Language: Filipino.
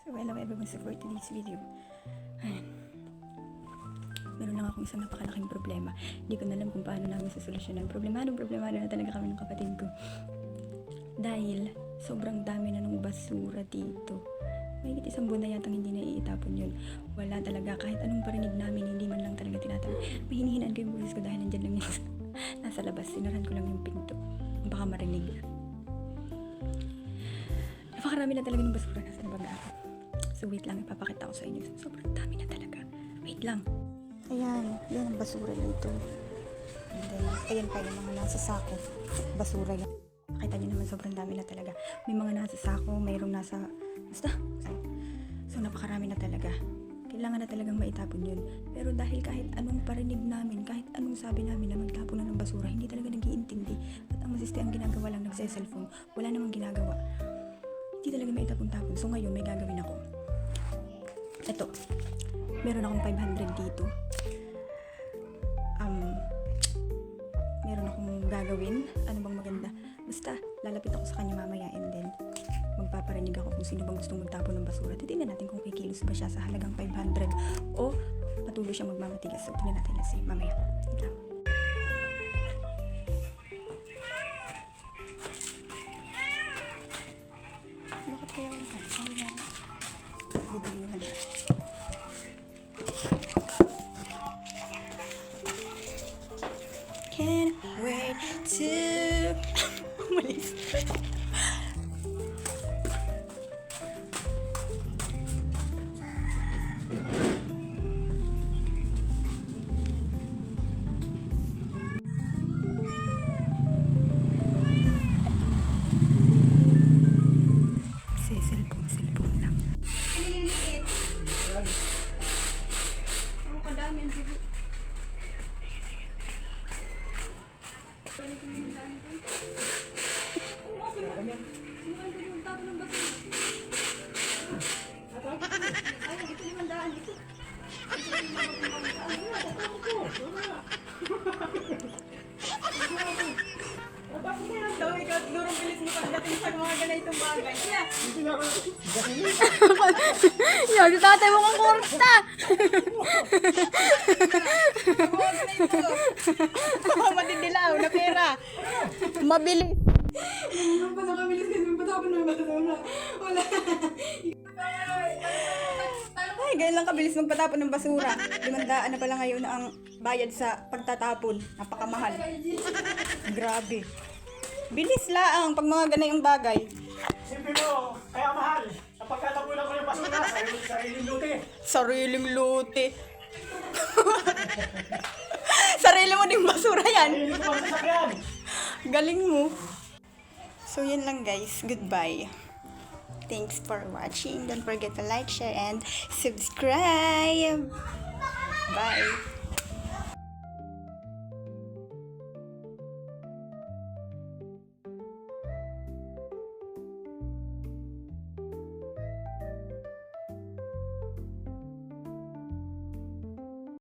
So, hello everyone sa for today's video. Ayan. Meron lang akong isang napakalaking problema. Hindi ko na alam kung paano namin sasolusyonan. Problemado na talaga kami ng kapatid ko. Dahil sobrang dami na ng basura dito. Mahigit isang buwan na yatang hindi na iitapon yun. Wala talaga. Kahit anong parinig namin, hindi man lang talaga tinatapon. May hinihinaan ko yung bulis ko dahil nandyan lang yun. Nasa labas. Sinaran ko lang yung pinto. Baka marinig. Napakarami na talaga ng basura nasa baga ako. So wait lang, ipapakita ko sa inyo. Sobrang dami na talaga. Wait lang. Ayan, yan ang basura dito. And then, ayan pa yung mga nasa sako. Basura yan. Nakita niyo naman, sobrang dami na talaga. May mga nasa sako, mayroong nasa... Basta. So napakarami na talaga. Kailangan na talagang maitapon yun. Pero dahil kahit anong parinig namin, kahit anong sabi namin na magtapon na ng basura, hindi talaga nag-iintindi. At ang masiste ang ginagawa lang, nagse-cellphone. Wala namang ginagawa. Hindi talaga maitapon-tapon. So ngayon, may gagawin ako. Ito. Meron akong 500 dito. Meron akong gagawin. Ano bang maganda? Basta, lalapit ako sa kanya mamaya and then magpaparinig ako kung sino bang gustong magtapon ng basura. Titignan natin kung kikilos ba siya sa halagang 500 o patuloy siyang magmamatigas. So, tingnan natin kasi mamaya. Ito. Bakit kaya ang sabi na? Bibigyan na. Can't wait to umalis. Cellphone lang. Ang kadami ang sigo. Yan, si tatay mo kang kurta! Madidilaw na pera. Mabilis. Ano pa nakabilis kasi magpatapon ng basura? Wala. Ay, ganyan lang kabilis magpatapon ng basura. 500 na pala ngayon ang bayad sa pagtatapon. Napakamahal. Grabe. Bilis laang pag mga ganayang bagay. Siyempre mo, kaya mahal. Kapag katapunan ko yung basura, sariling luti. Sariling luti. Sarili mo din basura yan. Hindi ko masasakyan. Galing mo. So, yun lang guys. Goodbye. Thanks for watching. Don't forget to like, share, and subscribe. Bye.